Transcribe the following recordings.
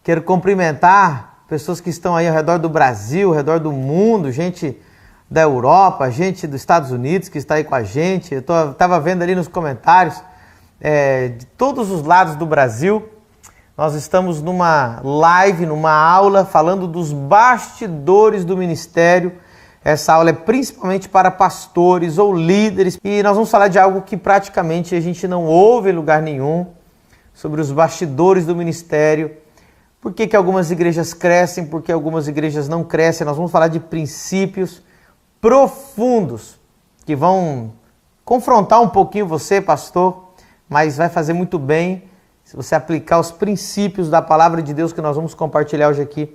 Quero cumprimentar pessoas que estão aí ao redor do Brasil, ao redor do mundo, gente da Europa, gente dos Estados Unidos que está aí com a gente. Eu estava vendo ali nos comentários de todos os lados do Brasil. Nós estamos numa live, numa aula, falando dos bastidores do ministério. Essa aula é principalmente para pastores ou líderes. E nós vamos falar de algo que praticamente a gente não ouve em lugar nenhum, sobre os bastidores do ministério. Por que algumas igrejas crescem, por que algumas igrejas não crescem. Nós vamos falar de princípios profundos que vão confrontar um pouquinho você, pastor, mas vai fazer muito bem se você aplicar os princípios da palavra de Deus que nós vamos compartilhar hoje aqui.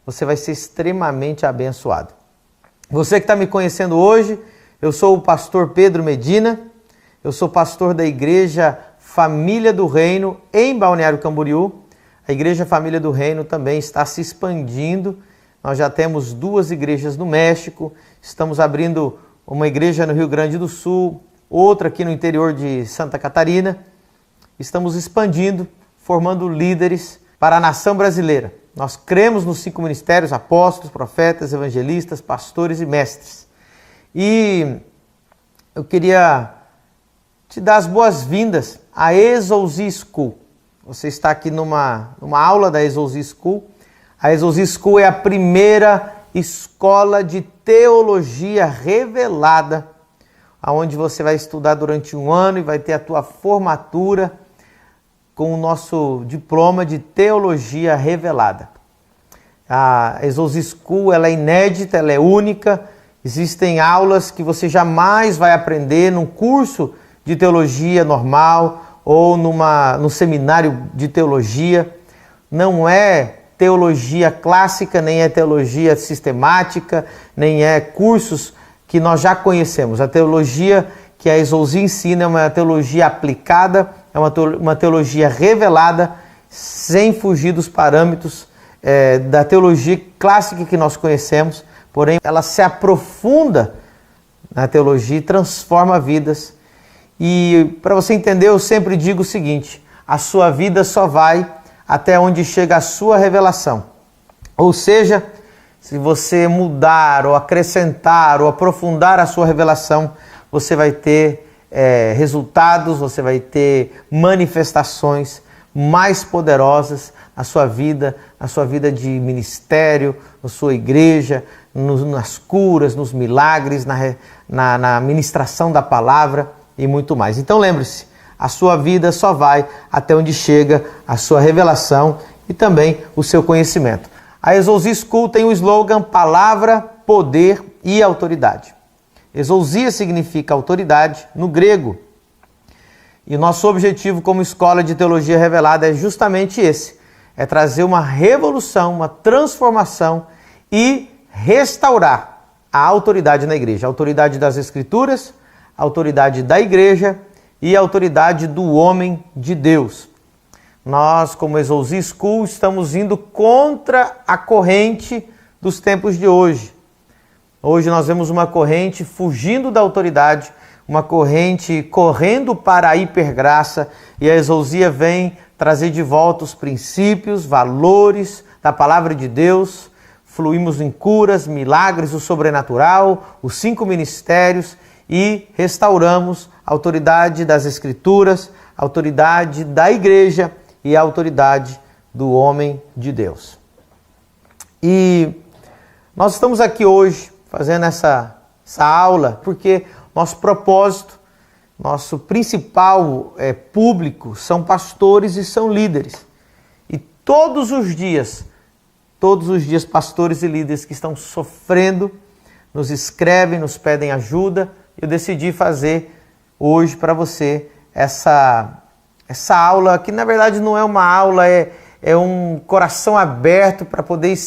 Você vai ser extremamente abençoado. Você que está me conhecendo hoje, eu sou o pastor Pedro Medina, eu sou pastor da Igreja Família do Reino em Balneário Camboriú. A Igreja Família do Reino também está se expandindo. Nós já temos 2 igrejas no México, estamos abrindo uma igreja no Rio Grande do Sul, outra aqui no interior de Santa Catarina. Estamos expandindo, formando líderes para a nação brasileira. Nós cremos nos 5 ministérios: apóstolos, profetas, evangelistas, pastores e mestres. E eu queria te dar as boas-vindas à Exousia School. Você está aqui numa aula da Exousia School. A Exousia School é a primeira escola de teologia revelada, onde você vai estudar durante 1 ano e vai ter a tua formatura com o nosso diploma de teologia revelada. A Exousia School, ela é inédita, ela é única. Existem aulas que você jamais vai aprender num curso de teologia normal ou num seminário de teologia. Não é teologia clássica, nem é teologia sistemática, nem é cursos que nós já conhecemos. A teologia que a Exousia ensina é uma teologia aplicada, é uma teologia revelada, sem fugir dos parâmetros da teologia clássica que nós conhecemos. Porém, ela se aprofunda na teologia e transforma vidas. E para você entender, eu sempre digo o seguinte: a sua vida só vai até onde chega a sua revelação. Ou seja, se você mudar ou acrescentar ou aprofundar a sua revelação, você vai ter resultados, você vai ter manifestações mais poderosas na sua vida de ministério, na sua igreja, nas curas, nos milagres, na ministração da palavra e muito mais. Então lembre-se, a sua vida só vai até onde chega a sua revelação e também o seu conhecimento. A Exousia School tem o slogan Palavra, Poder e Autoridade. Exousia significa autoridade no grego. E o nosso objetivo como escola de teologia revelada é justamente esse: é trazer uma revolução, uma transformação e restaurar a autoridade na igreja. A autoridade das Escrituras, a autoridade da igreja e a autoridade do homem de Deus. Nós, como Exousia School, estamos indo contra a corrente dos tempos de hoje. Hoje nós vemos uma corrente fugindo da autoridade, uma corrente correndo para a hipergraça, e a Exousia vem trazer de volta os princípios, valores da palavra de Deus. Fluímos em curas, milagres, o sobrenatural, os 5 ministérios e restauramos a autoridade das Escrituras, a autoridade da igreja e a autoridade do homem de Deus. E nós estamos aqui hoje fazendo essa aula porque nosso propósito, nosso principal público são pastores e são líderes. E todos os dias, pastores e líderes que estão sofrendo nos escrevem, nos pedem ajuda. Eu decidi fazer hoje para você essa aula, que na verdade não é uma aula, é um coração aberto para poder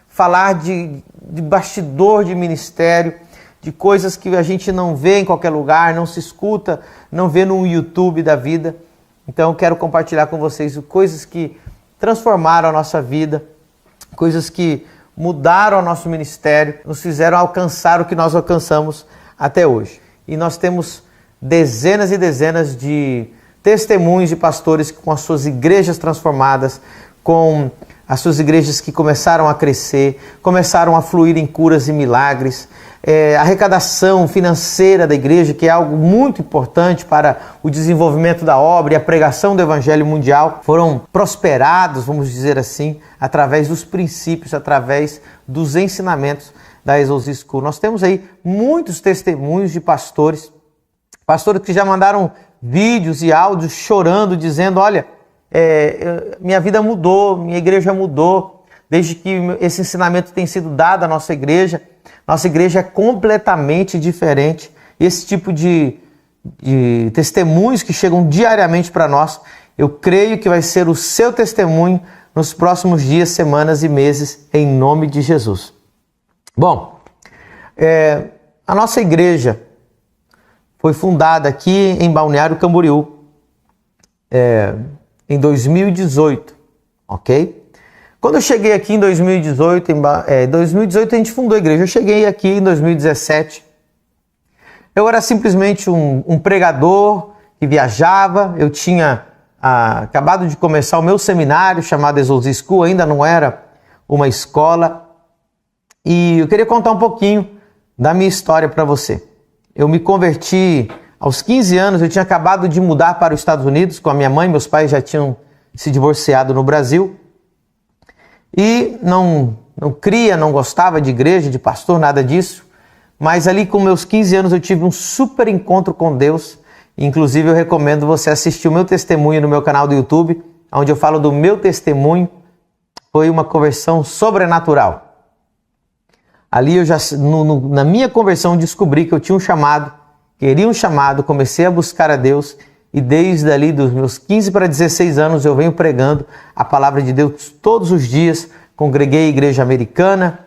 falar de bastidor de ministério, de coisas que a gente não vê em qualquer lugar, não se escuta, não vê no YouTube da vida. Então eu quero compartilhar com vocês coisas que transformaram a nossa vida, coisas que mudaram o nosso ministério, nos fizeram alcançar o que nós alcançamos até hoje. E nós temos dezenas e dezenas de testemunhos de pastores com as suas igrejas transformadas, com as suas igrejas que começaram a crescer, começaram a fluir em curas e milagres. A arrecadação financeira da igreja, que é algo muito importante para o desenvolvimento da obra e a pregação do evangelho mundial, foram prosperados, vamos dizer assim, através dos princípios, através dos ensinamentos da Exousia School. Nós temos aí muitos testemunhos de pastores que já mandaram vídeos e áudios chorando, dizendo, olha, minha vida mudou, minha igreja mudou, desde que esse ensinamento tem sido dado à nossa igreja. Nossa igreja é completamente diferente. Esse tipo de testemunhos que chegam diariamente para nós, eu creio que vai ser o seu testemunho nos próximos dias, semanas e meses, em nome de Jesus. Bom, a nossa igreja foi fundada aqui em Balneário Camboriú em 2018, ok? Quando eu cheguei aqui em 2018, a gente fundou a igreja. Eu cheguei aqui em 2017. Eu era simplesmente um pregador que viajava. Eu tinha acabado de começar o meu seminário chamado Exousia School, ainda não era uma escola. E eu queria contar um pouquinho da minha história para você. Eu me converti aos 15 anos, eu tinha acabado de mudar para os Estados Unidos com a minha mãe. Meus pais já tinham se divorciado no Brasil. E não gostava de igreja, de pastor, nada disso. Mas ali com meus 15 anos eu tive um super encontro com Deus. Inclusive eu recomendo você assistir o meu testemunho no meu canal do YouTube, onde eu falo do meu testemunho. Foi uma conversão sobrenatural. Ali eu já, na minha conversão, descobri que eu tinha um chamado, queria um chamado, comecei a buscar a Deus. E desde ali dos meus 15 para 16 anos eu venho pregando a palavra de Deus todos os dias. Congreguei a igreja americana,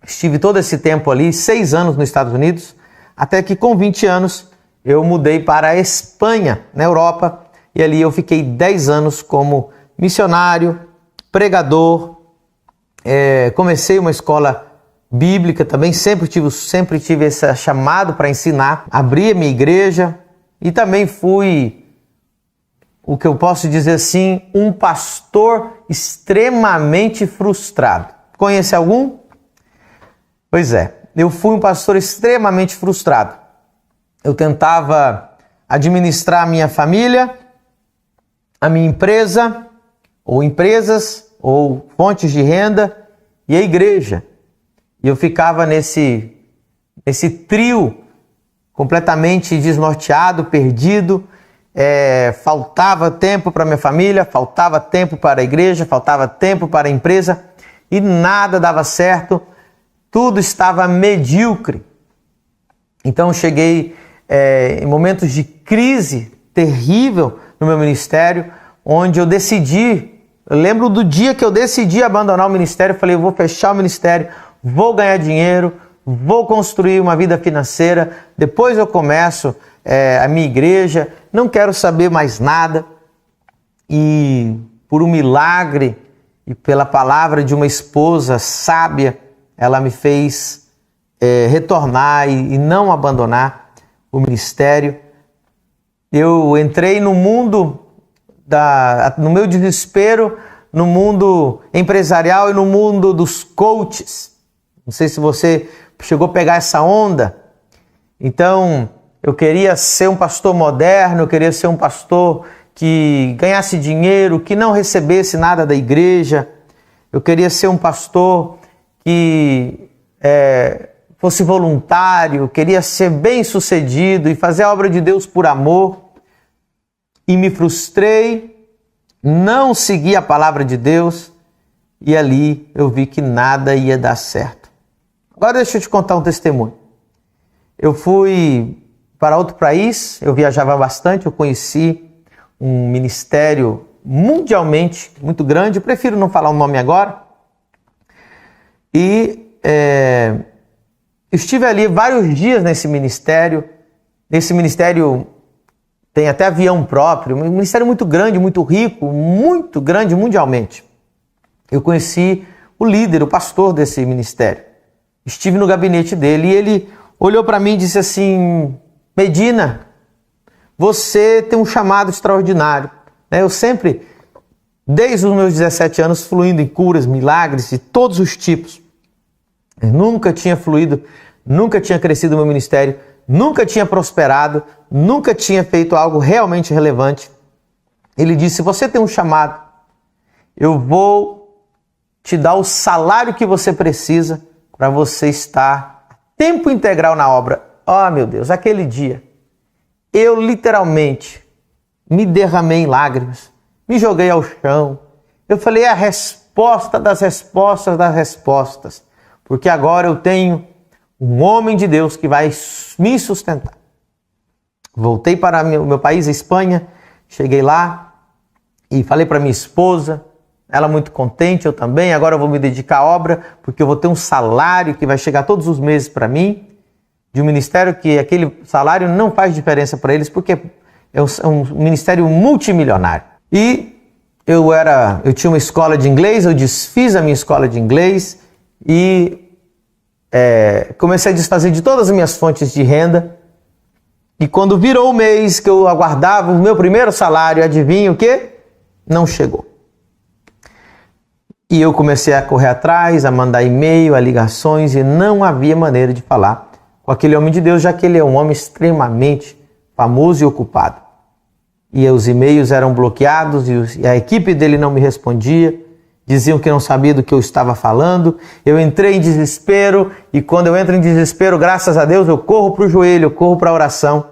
estive todo esse tempo ali, 6 anos nos Estados Unidos, até que com 20 anos eu mudei para a Espanha, na Europa, e ali eu fiquei 10 anos como missionário, pregador, comecei uma escola bíblica também, sempre tive esse chamado para ensinar, abri a minha igreja. E também fui, o que eu posso dizer assim, um pastor extremamente frustrado. Conhece algum? Pois é, eu fui um pastor extremamente frustrado. Eu tentava administrar a minha família, a minha empresa, ou empresas, ou fontes de renda, e a igreja. E eu ficava nesse trio completamente desnorteado, perdido, faltava tempo para minha família, faltava tempo para a igreja, faltava tempo para a empresa e nada dava certo, tudo estava medíocre. Então eu cheguei em momentos de crise terrível no meu ministério, onde eu lembro do dia que eu decidi abandonar o ministério, eu falei, eu vou fechar o ministério, vou ganhar dinheiro, vou construir uma vida financeira, depois eu começo a minha igreja, não quero saber mais nada. E por um milagre e pela palavra de uma esposa sábia, ela me fez retornar e não abandonar o ministério. Eu entrei no mundo, no meu desespero, no mundo empresarial e no mundo dos coaches. Não sei se você chegou a pegar essa onda. Então, eu queria ser um pastor moderno, eu queria ser um pastor que ganhasse dinheiro, que não recebesse nada da igreja. Eu queria ser um pastor que fosse voluntário, queria ser bem-sucedido e fazer a obra de Deus por amor. E me frustrei, não segui a palavra de Deus e ali eu vi que nada ia dar certo. Agora deixa eu te contar um testemunho. Eu fui para outro país, eu viajava bastante, eu conheci um ministério mundialmente muito grande, eu prefiro não falar o nome agora. E estive ali vários dias nesse ministério. Nesse ministério tem até avião próprio, um ministério muito grande, muito rico, muito grande mundialmente. Eu conheci o líder, o pastor desse ministério. Estive no gabinete dele e ele olhou para mim e disse assim, Medina, você tem um chamado extraordinário. Eu sempre desde os meus 17 anos, fluindo em curas, milagres de todos os tipos. Eu nunca tinha fluído, nunca tinha crescido o meu ministério, nunca tinha prosperado, nunca tinha feito algo realmente relevante. Ele disse: você tem um chamado, eu vou te dar o salário que você precisa para você estar a tempo integral na obra. Oh, meu Deus, aquele dia, eu literalmente me derramei em lágrimas, me joguei ao chão. Eu falei: é a resposta das respostas das respostas, porque agora eu tenho um homem de Deus que vai me sustentar. Voltei para o meu país, a Espanha, cheguei lá e falei para minha esposa, ela muito contente, eu também. Agora eu vou me dedicar à obra, porque eu vou ter um salário que vai chegar todos os meses para mim, de um ministério que aquele salário não faz diferença para eles, porque é um ministério multimilionário. E eu tinha uma escola de inglês, eu desfiz a minha escola de inglês e comecei a desfazer de todas as minhas fontes de renda. E quando virou o mês que eu aguardava o meu primeiro salário, adivinha o quê? Não chegou. E eu comecei a correr atrás, a mandar e-mail, a ligações, e não havia maneira de falar com aquele homem de Deus, já que ele é um homem extremamente famoso e ocupado. E os e-mails eram bloqueados e a equipe dele não me respondia, diziam que não sabia do que eu estava falando. Eu entrei em desespero, e quando eu entro em desespero, graças a Deus, eu corro para o joelho, eu corro para a oração.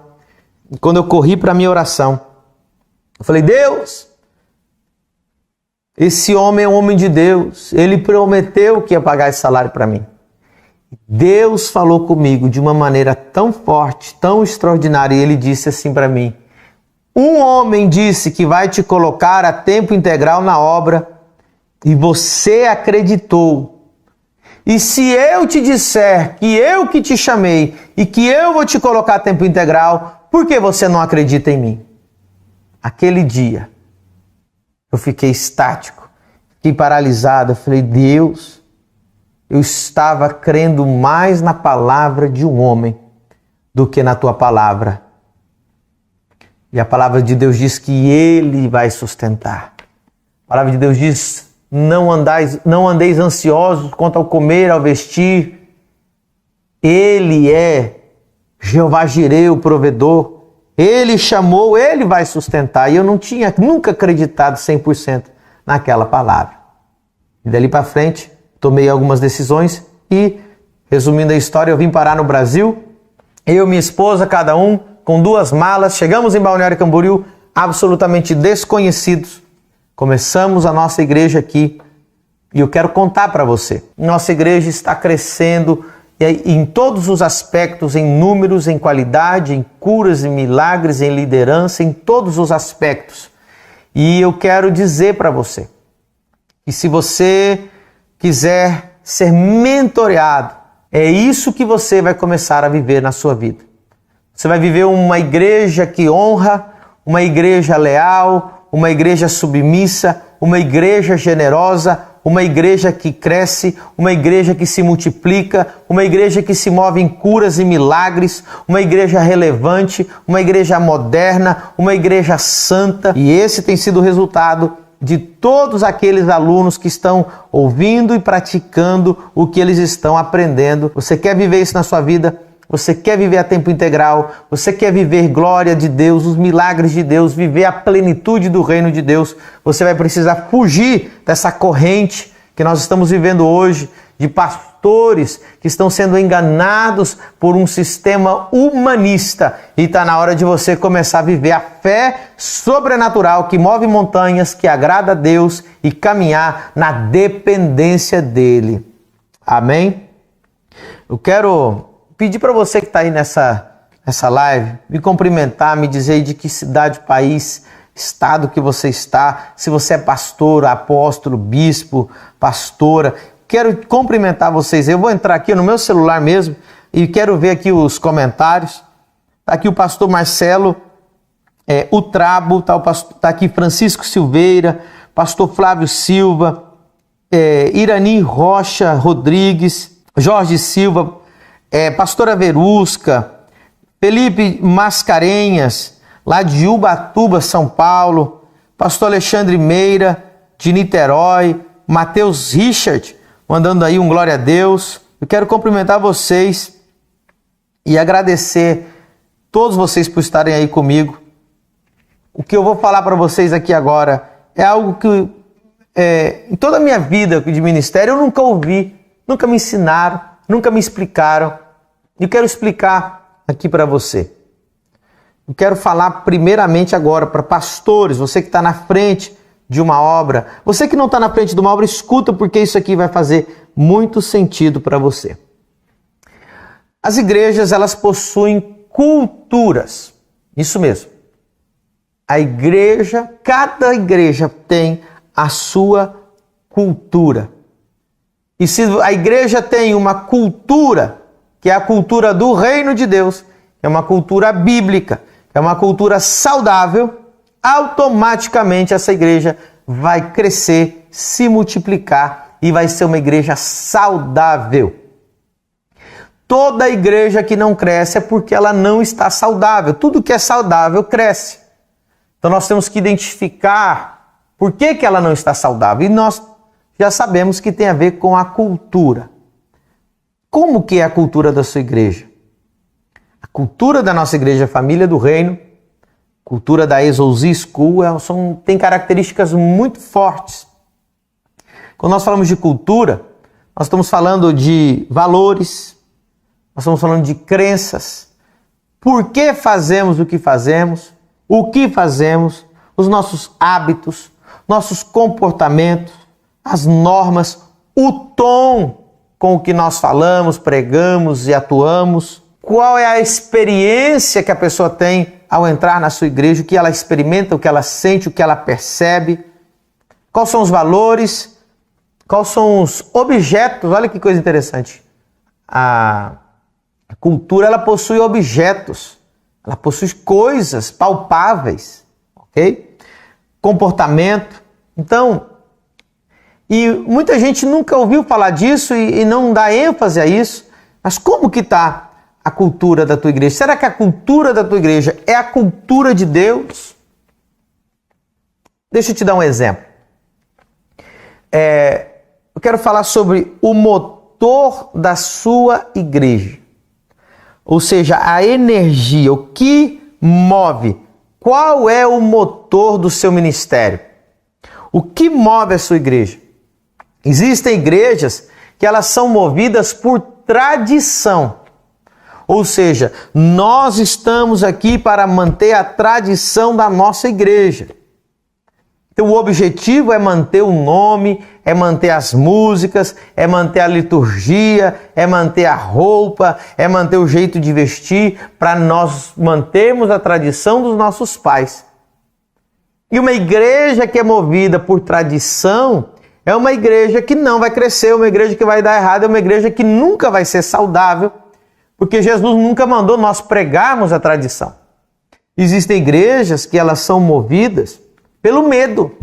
E quando eu corri para a minha oração, eu falei: Deus, esse homem é um homem de Deus, ele prometeu que ia pagar esse salário para mim. Deus falou comigo de uma maneira tão forte, tão extraordinária, e ele disse assim para mim: um homem disse que vai te colocar a tempo integral na obra e você acreditou. E se eu te disser que eu que te chamei e que eu vou te colocar a tempo integral, por que você não acredita em mim? Aquele dia eu fiquei estático, fiquei paralisado. Eu falei: Deus, eu estava crendo mais na palavra de um homem do que na tua palavra. E a palavra de Deus diz que Ele vai sustentar. A palavra de Deus diz: não andeis ansiosos quanto ao comer, ao vestir. Ele é Jeová Jireh, o provedor. Ele chamou, Ele vai sustentar. E eu não tinha nunca acreditado 100% naquela palavra. E dali para frente, tomei algumas decisões e, resumindo a história, eu vim parar no Brasil. Eu e minha esposa, cada um com 2 malas, chegamos em Balneário Camboriú, absolutamente desconhecidos. Começamos a nossa igreja aqui e eu quero contar para você. Nossa igreja está crescendo em todos os aspectos, em números, em qualidade, em curas, em milagres, em liderança, em todos os aspectos. E eu quero dizer para você que se você quiser ser mentoreado, é isso que você vai começar a viver na sua vida. Você vai viver uma igreja que honra, uma igreja leal, uma igreja submissa, uma igreja generosa, uma igreja que cresce, uma igreja que se multiplica, uma igreja que se move em curas e milagres, uma igreja relevante, uma igreja moderna, uma igreja santa. E esse tem sido o resultado de todos aqueles alunos que estão ouvindo e praticando o que eles estão aprendendo. Você quer viver isso na sua vida? Você quer viver a tempo integral? Você quer viver glória de Deus, os milagres de Deus, viver a plenitude do reino de Deus? Você vai precisar fugir dessa corrente que nós estamos vivendo hoje, de pastores que estão sendo enganados por um sistema humanista. E está na hora de você começar a viver a fé sobrenatural que move montanhas, que agrada a Deus e caminhar na dependência dEle. Amém? Eu quero pedir para você que está aí nessa live, me cumprimentar, me dizer de que cidade, país, estado que você está, se você é pastor, apóstolo, bispo, pastora. Quero cumprimentar vocês. Eu vou entrar aqui no meu celular mesmo e quero ver aqui os comentários. Está aqui o pastor Marcelo, o Trabo, está aqui Francisco Silveira, pastor Flávio Silva, Irani Rocha Rodrigues, Jorge Silva, pastora Verusca, Felipe Mascarenhas, lá de Ubatuba, São Paulo, pastor Alexandre Meira, de Niterói, Matheus Richard, mandando aí um glória a Deus. Eu quero cumprimentar vocês e agradecer todos vocês por estarem aí comigo. O que eu vou falar para vocês aqui agora é algo que em toda a minha vida de ministério eu nunca ouvi, nunca me ensinaram, nunca me explicaram. E eu quero explicar aqui para você. Eu quero falar primeiramente agora para pastores, você que está na frente de uma obra. Você que não está na frente de uma obra, escuta, porque isso aqui vai fazer muito sentido para você. As igrejas, elas possuem culturas. Isso mesmo. A igreja, cada igreja tem a sua cultura. E se a igreja tem uma cultura, que é a cultura do reino de Deus, é uma cultura bíblica, é uma cultura saudável, automaticamente essa igreja vai crescer, se multiplicar e vai ser uma igreja saudável. Toda igreja que não cresce é porque ela não está saudável. Tudo que é saudável cresce. Então nós temos que identificar por que ela não está saudável. E nós já sabemos que tem a ver com a cultura. Como que é a cultura da sua igreja? A cultura da nossa igreja Família do Reino, cultura da Exousia School, tem características muito fortes. Quando nós falamos de cultura, nós estamos falando de valores, nós estamos falando de crenças, por que fazemos, o que fazemos, os nossos hábitos, nossos comportamentos, as normas, o tom com o que nós falamos, pregamos e atuamos. Qual é a experiência que a pessoa tem ao entrar na sua igreja, o que ela experimenta, o que ela sente, o que ela percebe, quais são os valores, quais são os objetos. Olha que coisa interessante. A cultura, ela possui objetos, ela possui coisas palpáveis, ok? Comportamento. Então, e muita gente nunca ouviu falar disso e não dá ênfase a isso, mas como que está a cultura da tua igreja? Será que a cultura da tua igreja é a cultura de Deus? Deixa eu te dar um exemplo. Eu quero falar sobre o motor da sua igreja. Ou seja, a energia, o que move. Qual é o motor do seu ministério? O que move a sua igreja? Existem igrejas que elas são movidas por tradição. Ou seja, nós estamos aqui para manter a tradição da nossa igreja. Então o objetivo é manter o nome, é manter as músicas, é manter a liturgia, é manter a roupa, é manter o jeito de vestir, para nós mantermos a tradição dos nossos pais. E uma igreja que é movida por tradição é uma igreja que não vai crescer, uma igreja que vai dar errado, é uma igreja que nunca vai ser saudável, porque Jesus nunca mandou nós pregarmos a tradição. Existem igrejas que elas são movidas pelo medo.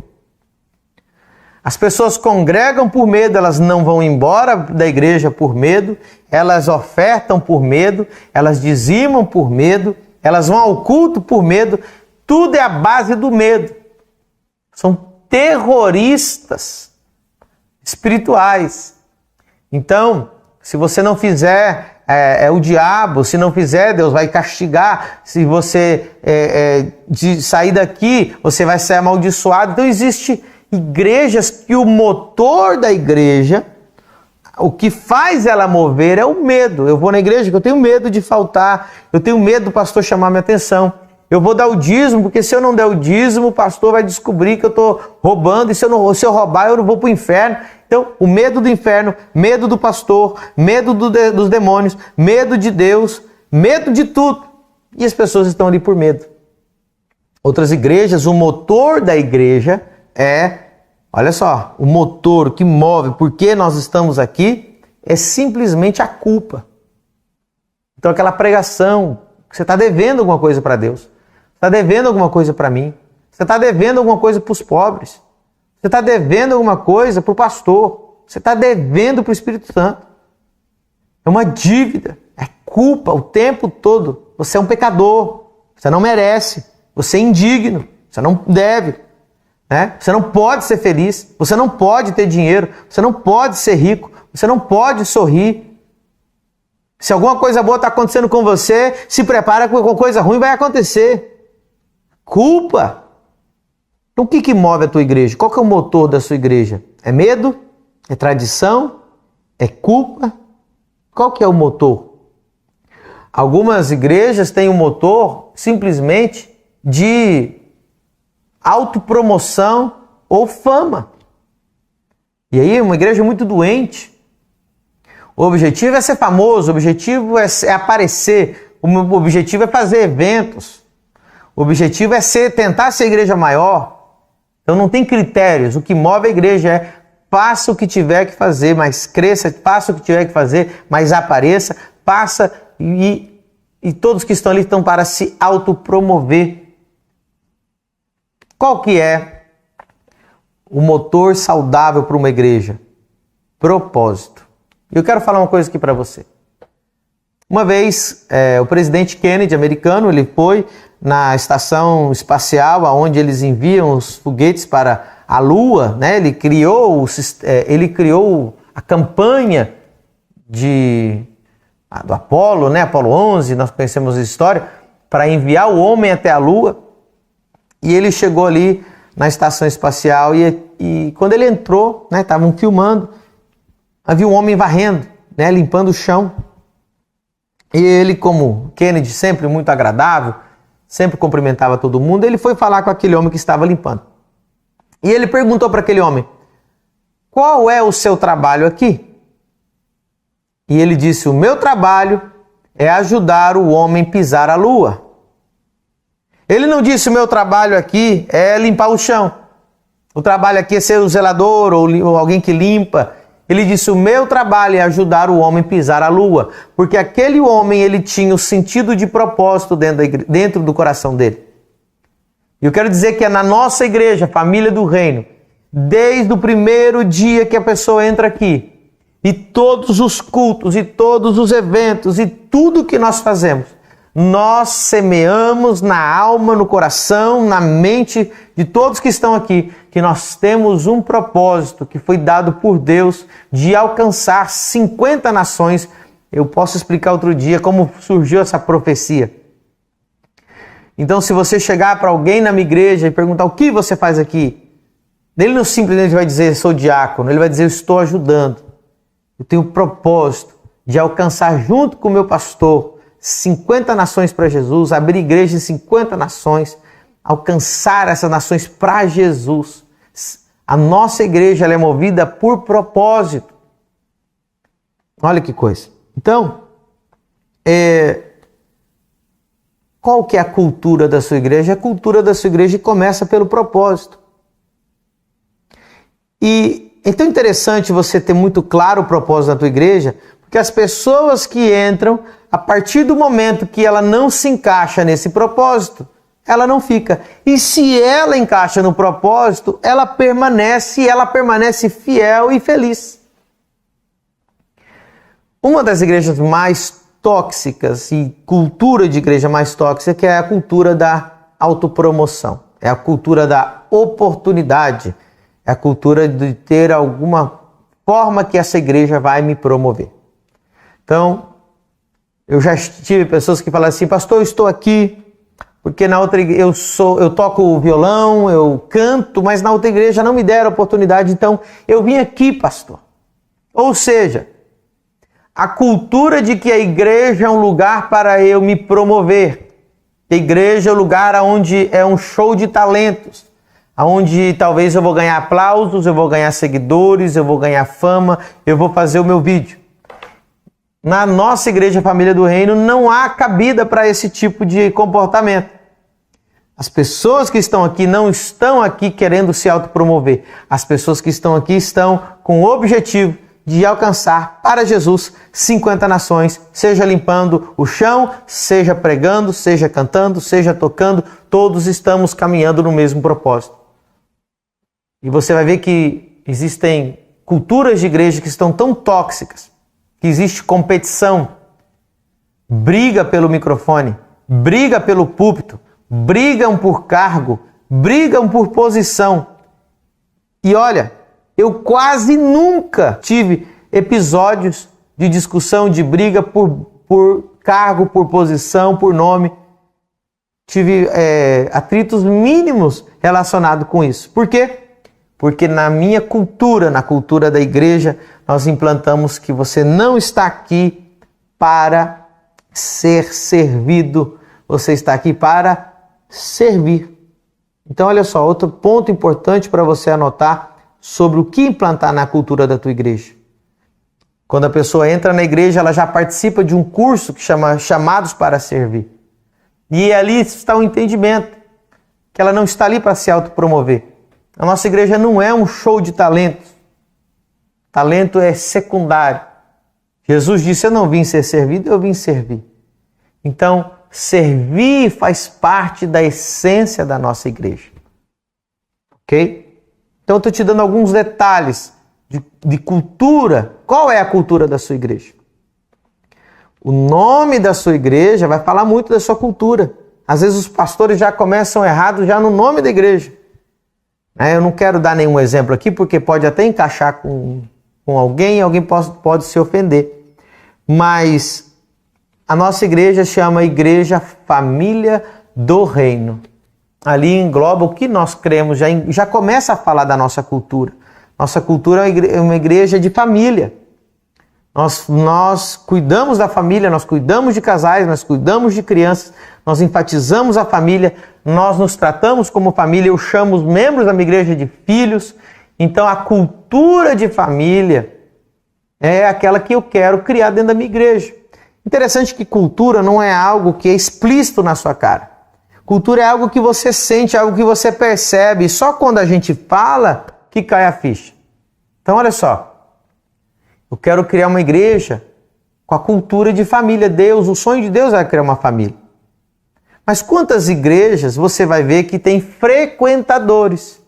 As pessoas congregam por medo, elas não vão embora da igreja por medo, elas ofertam por medo, elas dizimam por medo, elas vão ao culto por medo, tudo é a base do medo. São terroristas espirituais. Então, se você não fizer, é o diabo. Se não fizer, Deus vai castigar. Se você de sair daqui, você vai ser amaldiçoado. Então, existem igrejas que o motor da igreja, o que faz ela mover é o medo. Eu vou na igreja que eu tenho medo de faltar, eu tenho medo do pastor chamar minha atenção. Eu vou dar o dízimo, porque se eu não der o dízimo, o pastor vai descobrir que eu estou roubando, e se eu roubar, eu não vou para o inferno. Então, o medo do inferno, medo do pastor, medo dos demônios, medo de Deus, medo de tudo. E as pessoas estão ali por medo. Outras igrejas, o motor da igreja olha só, o motor que move, por que nós estamos aqui, é simplesmente a culpa. Então, aquela pregação, que você está devendo alguma coisa para Deus. Está devendo alguma coisa para mim. Você está devendo alguma coisa para os pobres. Você está devendo alguma coisa para o pastor. Você está devendo para o Espírito Santo. É uma dívida. É culpa o tempo todo. Você é um pecador. Você não merece. Você é indigno. Você não deve. né? Você não pode ser feliz, você não pode ter dinheiro, você não pode ser rico, você não pode sorrir. Se alguma coisa boa está acontecendo com você, se prepara que alguma coisa ruim vai acontecer. Culpa. Então o que move a tua igreja? Qual que é o motor da sua igreja? É medo? É tradição? É culpa? Qual que é o motor? Algumas igrejas têm um motor simplesmente de autopromoção ou fama. E aí uma igreja muito doente. O objetivo é ser famoso, o objetivo é aparecer, o objetivo é fazer eventos, o objetivo é tentar ser igreja maior. Então não tem critérios, o que move a igreja é faça o que tiver que fazer, mas cresça, faça o que tiver que fazer, mas apareça, passa e todos que estão ali estão para se autopromover. Qual que é o motor saudável para uma igreja? Propósito. E eu quero falar uma coisa aqui para você. Uma vez, o presidente Kennedy, americano, ele foi na estação espacial, onde eles enviam os foguetes para a Lua, né? Ele criou a campanha do Apolo, né? Apolo 11, nós conhecemos a história, para enviar o homem até a Lua. E ele chegou ali na estação espacial e quando ele entrou, né? Estavam filmando, havia um homem varrendo, né? Limpando o chão. E ele, como Kennedy, sempre muito agradável, sempre cumprimentava todo mundo, ele foi falar com aquele homem que estava limpando. E ele perguntou para aquele homem: qual é o seu trabalho aqui? E ele disse: o meu trabalho é ajudar o homem a pisar a lua. Ele não disse: o meu trabalho aqui é limpar o chão. O trabalho aqui é ser o zelador ou alguém que limpa. Ele disse: o meu trabalho é ajudar o homem a pisar a lua. Porque aquele homem, ele tinha o sentido de propósito dentro do coração dele. E eu quero dizer que é na nossa igreja, família do reino, desde o primeiro dia que a pessoa entra aqui, e todos os cultos, e todos os eventos, e tudo que nós fazemos, nós semeamos na alma, no coração, na mente de todos que estão aqui, que nós temos um propósito que foi dado por Deus de alcançar 50 nações. Eu posso explicar outro dia como surgiu essa profecia. Então, se você chegar para alguém na minha igreja e perguntar o que você faz aqui, ele não simplesmente vai dizer sou diácono, ele vai dizer eu estou ajudando. Eu tenho o propósito de alcançar junto com o meu pastor 50 nações para Jesus, abrir igreja em 50 nações, alcançar essas nações para Jesus. A nossa igreja ela é movida por propósito. Olha que coisa. Então, qual que é a cultura da sua igreja? A cultura da sua igreja começa pelo propósito. E é tão interessante você ter muito claro o propósito da tua igreja, porque as pessoas que entram, a partir do momento que ela não se encaixa nesse propósito, ela não fica. E se ela encaixa no propósito, ela permanece fiel e feliz. Uma das igrejas mais tóxicas e cultura de igreja mais tóxica é a cultura da autopromoção, é a cultura da oportunidade, é a cultura de ter alguma forma que essa igreja vai me promover. Então, eu já tive pessoas que falam assim: pastor, eu estou aqui porque na outra igreja eu toco violão, eu canto, mas na outra igreja não me deram oportunidade, então eu vim aqui, pastor. Ou seja, a cultura de que a igreja é um lugar para eu me promover. A igreja é um lugar onde é um show de talentos, onde talvez eu vou ganhar aplausos, eu vou ganhar seguidores, eu vou ganhar fama, eu vou fazer o meu vídeo. Na nossa igreja Família do Reino não há cabida para esse tipo de comportamento. As pessoas que estão aqui não estão aqui querendo se autopromover. As pessoas que estão aqui estão com o objetivo de alcançar para Jesus 50 nações, seja limpando o chão, seja pregando, seja cantando, seja tocando, todos estamos caminhando no mesmo propósito. E você vai ver que existem culturas de igreja que estão tão tóxicas, que existe competição, briga pelo microfone, briga pelo púlpito, brigam por cargo, brigam por posição. E olha, eu quase nunca tive episódios de discussão, de briga por cargo, por posição, por nome. Tive atritos mínimos relacionados com isso. Por quê? Porque na minha cultura, na cultura da igreja, nós implantamos que você não está aqui para ser servido, você está aqui para servir. Então, olha só, outro ponto importante para você anotar sobre o que implantar na cultura da tua igreja. Quando a pessoa entra na igreja, ela já participa de um curso que chama Chamados para Servir. E ali está o entendimento que ela não está ali para se autopromover. A nossa igreja não é um show de talentos. Talento é secundário. Jesus disse, eu não vim ser servido, eu vim servir. Então, servir faz parte da essência da nossa igreja. Ok? Então, eu estou te dando alguns detalhes de cultura. Qual é a cultura da sua igreja? O nome da sua igreja vai falar muito da sua cultura. Às vezes os pastores já começam errado já no nome da igreja. Eu não quero dar nenhum exemplo aqui, porque pode até encaixar com alguém e alguém pode se ofender. Mas a nossa igreja chama Igreja Família do Reino. Ali engloba o que nós cremos, já começa a falar da nossa cultura. Nossa cultura é uma igreja de família. Nós cuidamos da família, nós cuidamos de casais, nós cuidamos de crianças, nós enfatizamos a família, nós nos tratamos como família, eu chamo os membros da minha igreja de filhos. Então a cultura de família é aquela que eu quero criar dentro da minha igreja. Interessante que cultura não é algo que é explícito na sua cara. Cultura é algo que você sente, algo que você percebe, e só quando a gente fala que cai a ficha. Então olha só. Eu quero criar uma igreja com a cultura de família. O sonho de Deus é criar uma família. Mas quantas igrejas você vai ver que tem frequentadores?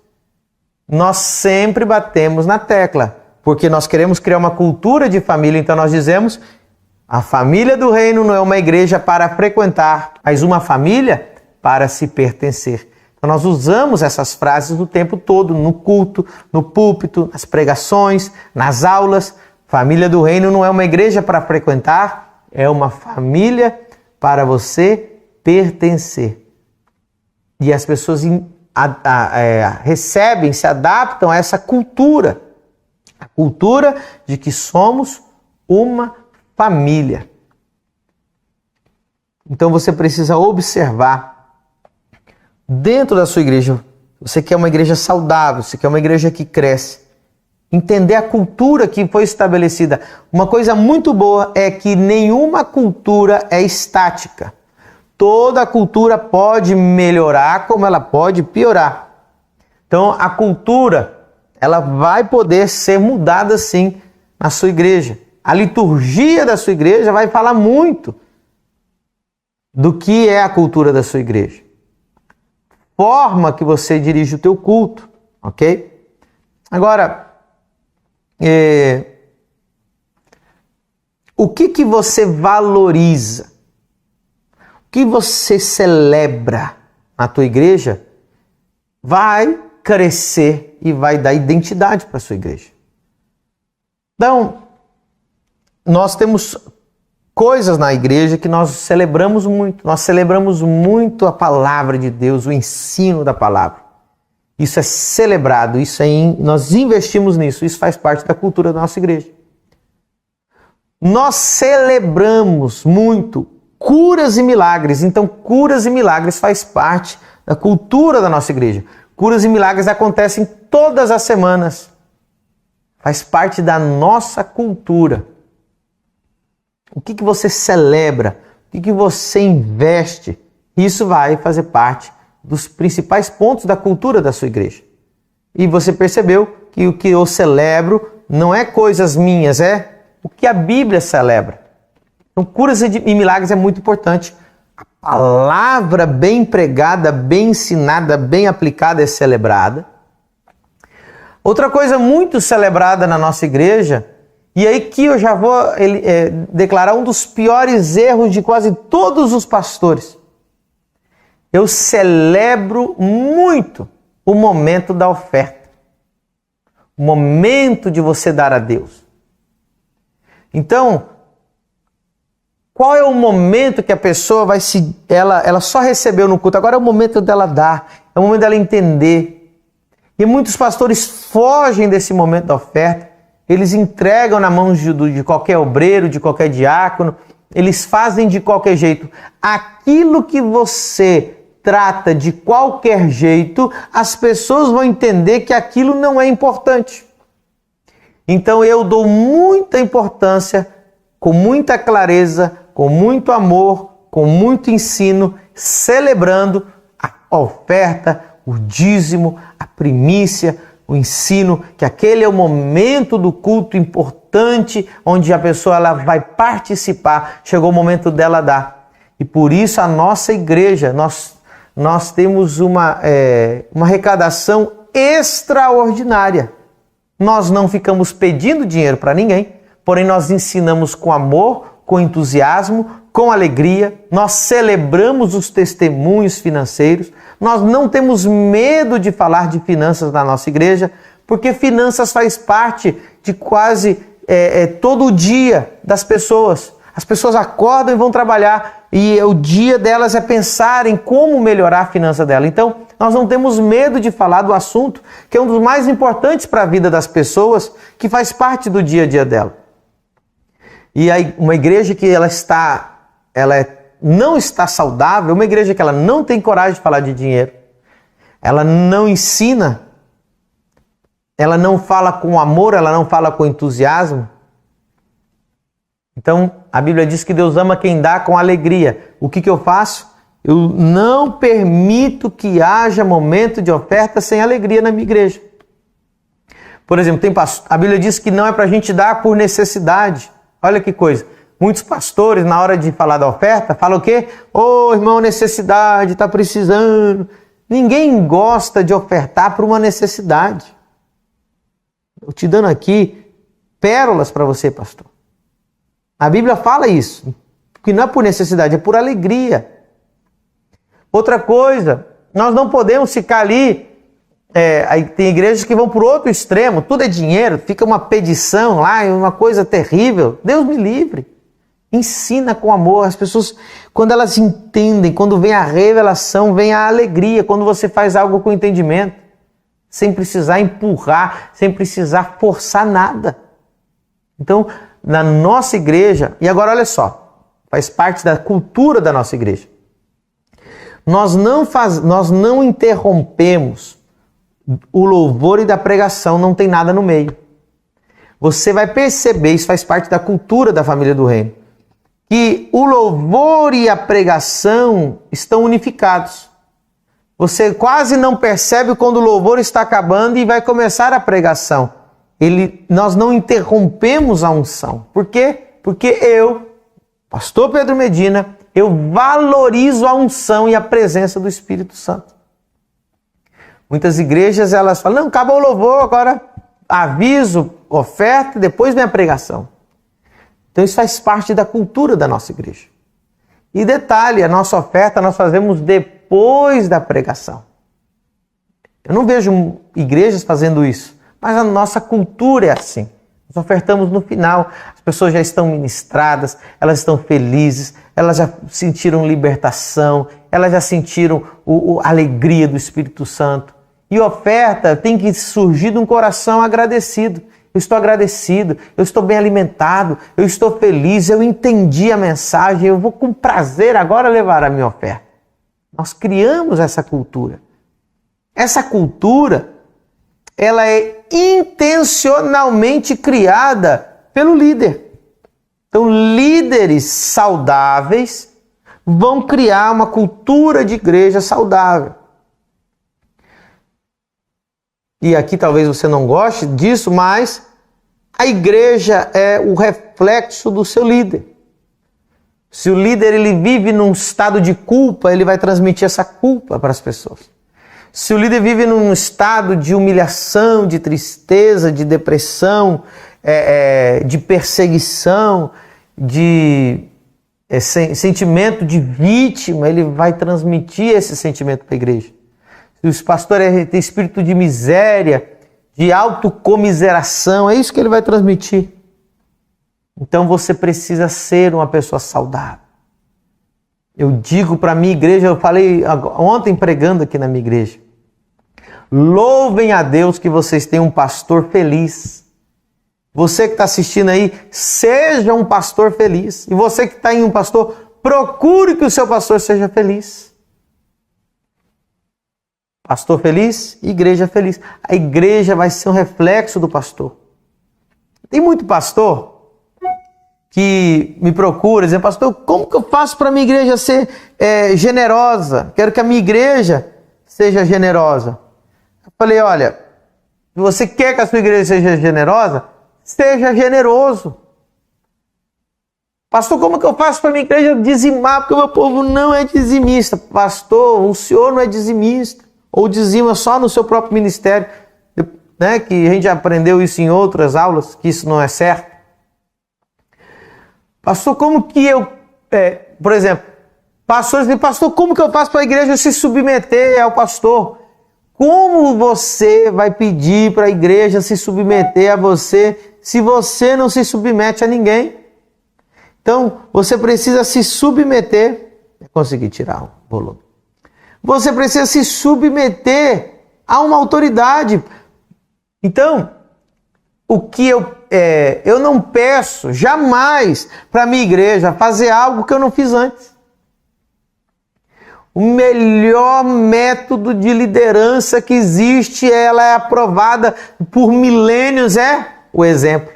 Nós sempre batemos na tecla, porque nós queremos criar uma cultura de família, então nós dizemos, a família do reino não é uma igreja para frequentar, mas uma família para se pertencer. Então nós usamos essas frases o tempo todo, no culto, no púlpito, nas pregações, nas aulas. Família do reino não é uma igreja para frequentar, é uma família para você pertencer. E as pessoas recebem, se adaptam a essa cultura. A cultura de que somos uma família. Então você precisa observar dentro da sua igreja. Você quer uma igreja saudável, você quer uma igreja que cresce. Entender a cultura que foi estabelecida. Uma coisa muito boa é que nenhuma cultura é estática. Toda cultura pode melhorar como ela pode piorar. Então a cultura, ela vai poder ser mudada sim na sua igreja. A liturgia da sua igreja vai falar muito do que é a cultura da sua igreja. Forma que você dirige o teu culto, ok? Agora, o que você valoriza? O que você celebra na tua igreja vai crescer e vai dar identidade para a sua igreja. Então, nós temos coisas na igreja que nós celebramos muito. Nós celebramos muito a palavra de Deus, o ensino da palavra. Isso é celebrado, nós investimos nisso, isso faz parte da cultura da nossa igreja. Nós celebramos muito curas e milagres, então curas e milagres faz parte da cultura da nossa igreja. Curas e milagres acontecem todas as semanas, faz parte da nossa cultura. O que você celebra, o que você investe, isso vai fazer parte dos principais pontos da cultura da sua igreja. E você percebeu que o que eu celebro não é coisas minhas, é o que a Bíblia celebra. Então, curas e milagres é muito importante. A palavra bem pregada, bem ensinada, bem aplicada é celebrada. Outra coisa muito celebrada na nossa igreja, e aí que eu já vou declarar um dos piores erros de quase todos os pastores. Eu celebro muito o momento da oferta. o momento de você dar a Deus. Então, qual é o momento que a pessoa vai se... Ela só recebeu no culto, agora é o momento dela dar, é o momento dela entender. E muitos pastores fogem desse momento da oferta, eles entregam na mão de qualquer obreiro, de qualquer diácono, eles fazem de qualquer jeito. Aquilo que você trata de qualquer jeito, as pessoas vão entender que aquilo não é importante. Então eu dou muita importância, com muita clareza, com muito amor, com muito ensino, celebrando a oferta, o dízimo, a primícia, o ensino, que aquele é o momento do culto importante, onde a pessoa ela vai participar, chegou o momento dela dar. E por isso a nossa igreja, nós temos uma arrecadação extraordinária. Nós não ficamos pedindo dinheiro para ninguém, porém nós ensinamos com amor, com entusiasmo, com alegria, nós celebramos os testemunhos financeiros, nós não temos medo de falar de finanças na nossa igreja, porque finanças faz parte de quase todo o dia das pessoas. As pessoas acordam e vão trabalhar e o dia delas é pensar em como melhorar a finança dela. Então, nós não temos medo de falar do assunto, que é um dos mais importantes para a vida das pessoas, que faz parte do dia a dia dela. E aí, uma igreja que não está saudável, uma igreja que ela não tem coragem de falar de dinheiro, ela não ensina, ela não fala com amor, ela não fala com entusiasmo. Então, a Bíblia diz que Deus ama quem dá com alegria. O que eu faço? Eu não permito que haja momento de oferta sem alegria na minha igreja. Por exemplo, a Bíblia diz que não é para a gente dar por necessidade. Olha que coisa. Muitos pastores, na hora de falar da oferta, falam o quê? Ô, irmão, necessidade, está precisando. Ninguém gosta de ofertar por uma necessidade. Eu te dando aqui pérolas para você, pastor. A Bíblia fala isso, que não é por necessidade, é por alegria. Outra coisa, nós não podemos ficar ali, aí tem igrejas que vão por outro extremo, tudo é dinheiro, fica uma pedição lá, uma coisa terrível. Deus me livre. Ensina com amor. As pessoas, quando elas entendem, quando vem a revelação, vem a alegria, quando você faz algo com entendimento, sem precisar empurrar, sem precisar forçar nada. Então, na nossa igreja, e agora olha só, faz parte da cultura da nossa igreja. Nós não interrompemos o louvor e da pregação, não tem nada no meio. Você vai perceber, isso faz parte da cultura da família do reino, que o louvor e a pregação estão unificados. Você quase não percebe quando o louvor está acabando e vai começar a pregação. Nós não interrompemos a unção. Por quê? Porque eu, pastor Pedro Medina, eu valorizo a unção e a presença do Espírito Santo. Muitas igrejas, elas falam, não, acabou o louvor, agora aviso, oferta, depois vem a pregação. Então isso faz parte da cultura da nossa igreja. E detalhe, a nossa oferta nós fazemos depois da pregação. Eu não vejo igrejas fazendo isso, mas a nossa cultura é assim. Nós ofertamos no final, as pessoas já estão ministradas, elas estão felizes, elas já sentiram libertação, elas já sentiram a alegria do Espírito Santo. E oferta tem que surgir de um coração agradecido. Eu estou agradecido, eu estou bem alimentado, eu estou feliz, eu entendi a mensagem, eu vou com prazer agora levar a minha oferta. Nós criamos essa cultura. Essa cultura, ela é intencionalmente criada pelo líder. Então, líderes saudáveis vão criar uma cultura de igreja saudável. E aqui talvez você não goste disso, mas a igreja é o reflexo do seu líder. Se o líder ele vive num estado de culpa, ele vai transmitir essa culpa para as pessoas. Se o líder vive num estado de humilhação, de tristeza, de depressão, de perseguição, de sentimento de vítima, ele vai transmitir esse sentimento para a igreja. Se o pastor tem espírito de miséria, de autocomiseração. É isso que ele vai transmitir. Então você precisa ser uma pessoa saudável. Eu digo para a minha igreja, eu falei ontem pregando aqui na minha igreja, louvem a Deus que vocês têm um pastor feliz. Você que está assistindo aí, seja um pastor feliz. E você que está em um pastor, procure que o seu pastor seja feliz. Pastor feliz, igreja feliz. A igreja vai ser um reflexo do pastor. Tem muito pastor que me procura, dizendo, pastor, como que eu faço para a minha igreja ser generosa? Quero que a minha igreja seja generosa. Eu falei, olha, se você quer que a sua igreja seja generosa, seja generoso. Pastor, como que eu faço para a minha igreja dizimar? Porque o meu povo não é dizimista. Pastor, o senhor não é dizimista. Ou dizima só no seu próprio ministério. Né? Que a gente já aprendeu isso em outras aulas, que isso não é certo. Pastor, como que eu... por exemplo, pastores dizem, pastor, como que eu faço para a igreja se submeter ao pastor? Como você vai pedir para a igreja se submeter a você se você não se submete a ninguém? Então, você precisa se submeter. Consegui tirar o volume. Você precisa se submeter a uma autoridade. Então, o que eu não peço jamais para a minha igreja fazer algo que eu não fiz antes. O melhor método de liderança que existe, ela é aprovada por milênios, é o exemplo.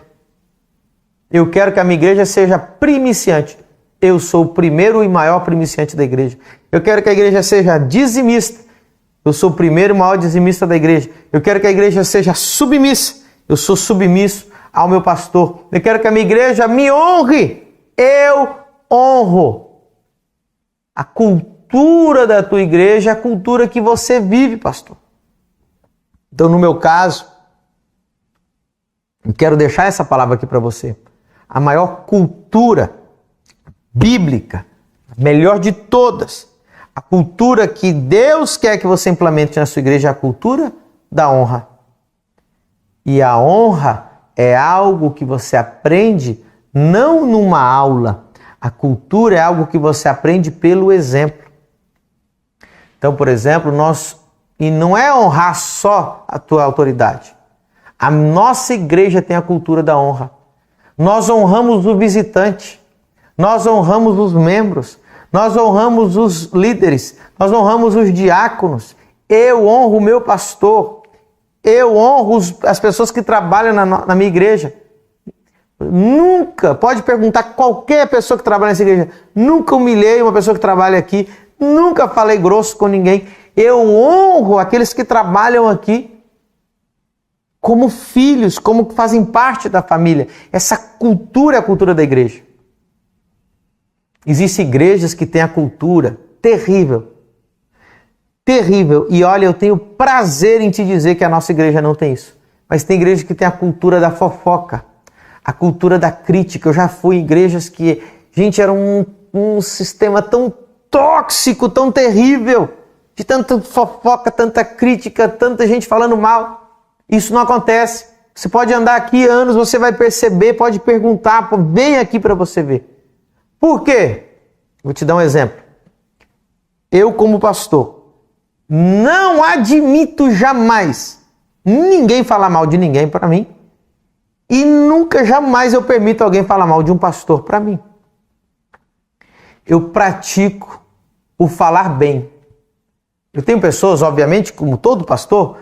Eu quero que a minha igreja seja primiciante. Eu sou o primeiro e maior primiciante da igreja. Eu quero que a igreja seja dizimista. Eu sou o primeiro e maior dizimista da igreja. Eu quero que a igreja seja submissa. Eu sou submisso ao meu pastor. Eu quero que a minha igreja me honre. Eu honro. A cultura da tua igreja é a cultura que você vive, pastor. Então, no meu caso, eu quero deixar essa palavra aqui para você. A maior cultura bíblica, a melhor de todas, a cultura que Deus quer que você implemente na sua igreja é a cultura da honra. E a honra é algo que você aprende não numa aula. A cultura é algo que você aprende pelo exemplo. Então, por exemplo, e não é honrar só a tua autoridade. A nossa igreja tem a cultura da honra. Nós honramos o visitante. Nós honramos os membros. Nós honramos os líderes. Nós honramos os diáconos. Eu honro o meu pastor. Eu honro as pessoas que trabalham na minha igreja. Nunca, pode perguntar qualquer pessoa que trabalha nessa igreja, nunca humilhei uma pessoa que trabalha aqui, nunca falei grosso com ninguém. Eu honro aqueles que trabalham aqui como filhos, como que fazem parte da família. Essa cultura é a cultura da igreja. Existem igrejas que têm a cultura terrível. Terrível. E olha, eu tenho prazer em te dizer que a nossa igreja não tem isso. Mas tem igrejas que têm a cultura da fofoca, a cultura da crítica. Eu já fui em igrejas que, gente, era um sistema tão tóxico, tão terrível, de tanta fofoca, tanta crítica, tanta gente falando mal. Isso não acontece. Você pode andar aqui anos, você vai perceber, pode perguntar, vem aqui para você ver. Por quê? Vou te dar um exemplo. Eu, como pastor, não admito jamais ninguém falar mal de ninguém para mim e nunca, jamais eu permito alguém falar mal de um pastor para mim. Eu pratico o falar bem. Eu tenho pessoas, obviamente, como todo pastor,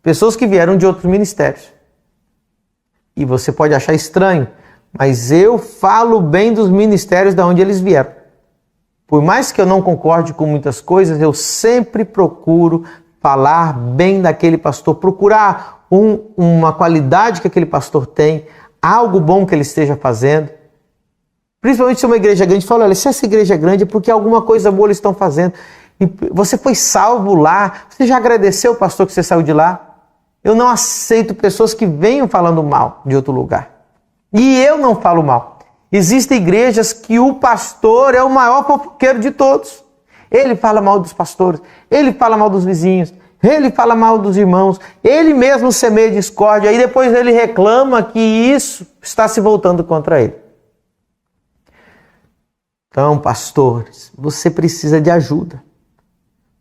pessoas que vieram de outros ministérios. E você pode achar estranho, mas eu falo bem dos ministérios de onde eles vieram. Por mais que eu não concorde com muitas coisas, eu sempre procuro falar bem daquele pastor, procurar uma qualidade que aquele pastor tem, algo bom que ele esteja fazendo. Principalmente se é uma igreja grande, fala, olha, se essa igreja é grande é porque alguma coisa boa eles estão fazendo. E você foi salvo lá, você já agradeceu o pastor que você saiu de lá? Eu não aceito pessoas que venham falando mal de outro lugar. E eu não falo mal. Existem igrejas que o pastor é o maior fofoqueiro de todos. Ele fala mal dos pastores, ele fala mal dos vizinhos, ele fala mal dos irmãos, ele mesmo semeia discórdia, aí depois ele reclama que isso está se voltando contra ele. Então, pastores, você precisa de ajuda,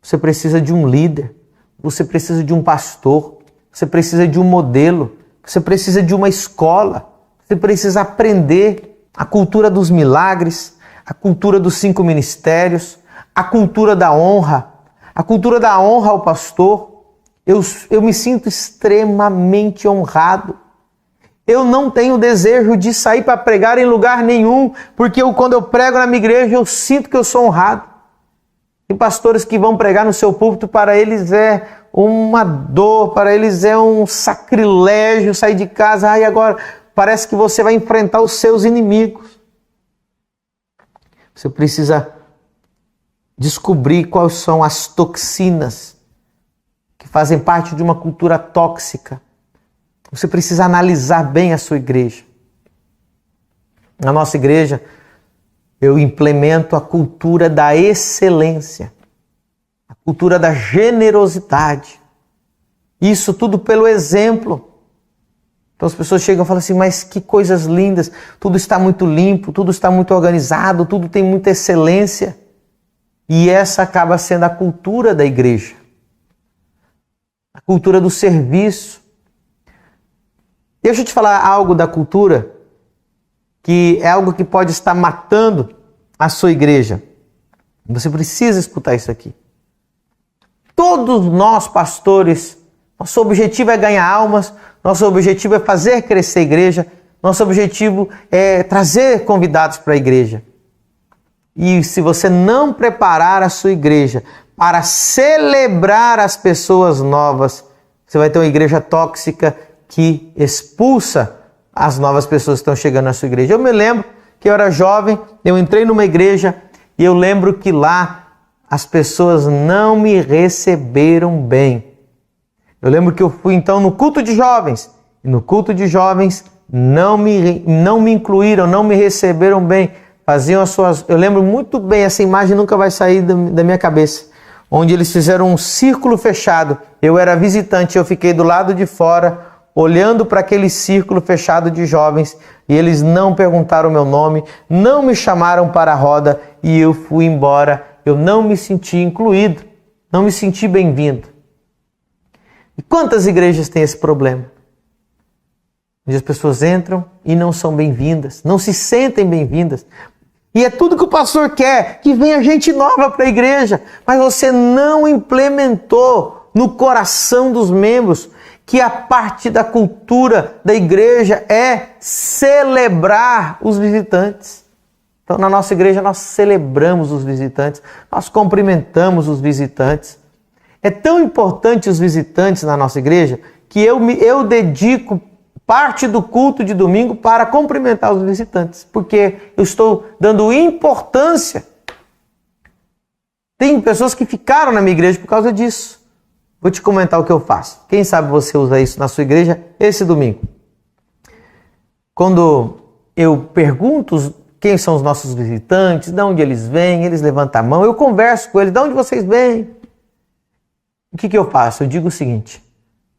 você precisa de um líder, você precisa de um pastor, você precisa de um modelo, você precisa de uma escola, você precisa aprender a cultura dos milagres, a cultura dos 5 ministérios, a cultura da honra. A cultura da honra ao pastor. Eu me sinto extremamente honrado. Eu não tenho desejo de sair para pregar em lugar nenhum, porque quando eu prego na minha igreja, eu sinto que eu sou honrado. Tem pastores que vão pregar no seu púlpito, para eles é uma dor, para eles é um sacrilégio sair de casa. Agora parece que você vai enfrentar os seus inimigos. Você precisa descobrir quais são as toxinas que fazem parte de uma cultura tóxica. Você precisa analisar bem a sua igreja. Na nossa igreja, eu implemento a cultura da excelência, a cultura da generosidade. Isso tudo pelo exemplo. Então as pessoas chegam e falam assim, mas que coisas lindas, tudo está muito limpo, tudo está muito organizado, tudo tem muita excelência. E essa acaba sendo a cultura da igreja. A cultura do serviço. Deixa eu te falar algo da cultura, que é algo que pode estar matando a sua igreja. Você precisa escutar isso aqui. Todos nós, pastores, nosso objetivo é ganhar almas, nosso objetivo é fazer crescer a igreja, nosso objetivo é trazer convidados para a igreja. E se você não preparar a sua igreja para celebrar as pessoas novas, você vai ter uma igreja tóxica que expulsa as novas pessoas que estão chegando na sua igreja. Eu me lembro que eu era jovem, eu entrei numa igreja e eu lembro que lá as pessoas não me receberam bem. Eu lembro que eu fui então no culto de jovens, e no culto de jovens não me incluíram, não me receberam bem. Faziam as suas... Eu lembro muito bem, essa imagem nunca vai sair da minha cabeça, onde eles fizeram um círculo fechado. Eu era visitante, eu fiquei do lado de fora, olhando para aquele círculo fechado de jovens, e eles não perguntaram o meu nome, não me chamaram para a roda, e eu fui embora. Eu não me senti incluído, não me senti bem-vindo. E quantas igrejas têm esse problema? Onde as pessoas entram e não são bem-vindas, não se sentem bem-vindas. E é tudo que o pastor quer, que venha gente nova para a igreja, mas você não implementou no coração dos membros que a parte da cultura da igreja é celebrar os visitantes. Então, na nossa igreja, nós celebramos os visitantes, nós cumprimentamos os visitantes. É tão importante os visitantes na nossa igreja que eu dedico parte do culto de domingo para cumprimentar os visitantes, porque eu estou dando importância. Tem pessoas que ficaram na minha igreja por causa disso. Vou te comentar o que eu faço. Quem sabe você usa isso na sua igreja esse domingo. Quando eu pergunto quem são os nossos visitantes, de onde eles vêm, eles levantam a mão, eu converso com eles, de onde vocês vêm? O que eu faço? Eu digo o seguinte,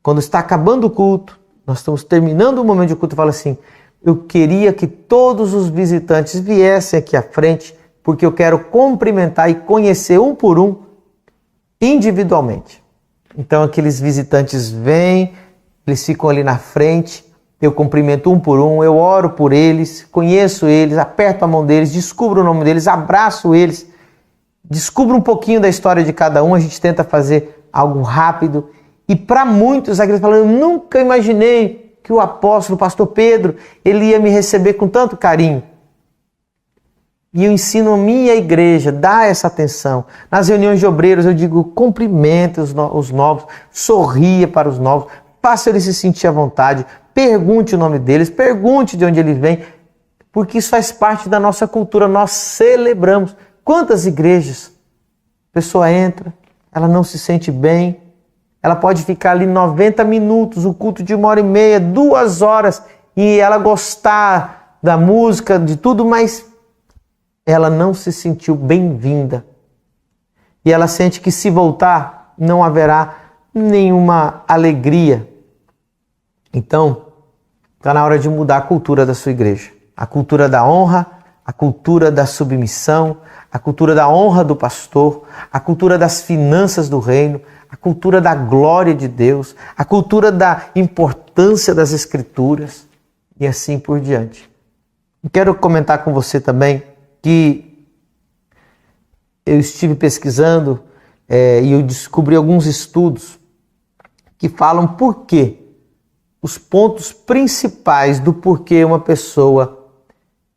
quando está acabando o culto, nós estamos terminando o momento de culto, eu falo assim, eu queria que todos os visitantes viessem aqui à frente, porque eu quero cumprimentar e conhecer um por um, individualmente. Então aqueles visitantes vêm, eles ficam ali na frente, eu cumprimento um por um, eu oro por eles, conheço eles, aperto a mão deles, descubro o nome deles, abraço eles, descubro um pouquinho da história de cada um, a gente tenta fazer algo rápido. E para muitos, a igreja fala, eu nunca imaginei que o apóstolo, o pastor Pedro, ele ia me receber com tanto carinho. E eu ensino a minha igreja, dá essa atenção. Nas reuniões de obreiros eu digo, cumprimente os novos, sorria para os novos, faça eles se sentir à vontade, pergunte o nome deles, pergunte de onde eles vêm, porque isso faz parte da nossa cultura, nós celebramos. Quantas igrejas a pessoa entra, ela não se sente bem, ela pode ficar ali 90 minutos, o culto de 1h30, 2 horas, e ela gostar da música, de tudo, mas ela não se sentiu bem-vinda. E ela sente que se voltar, não haverá nenhuma alegria. Então, está na hora de mudar a cultura da sua igreja. A cultura da honra, a cultura da submissão, a cultura da honra do pastor, a cultura das finanças do reino, a cultura da glória de Deus, a cultura da importância das Escrituras e assim por diante. Quero comentar com você também que eu estive pesquisando e eu descobri alguns estudos que falam por quê, os pontos principais do porquê uma pessoa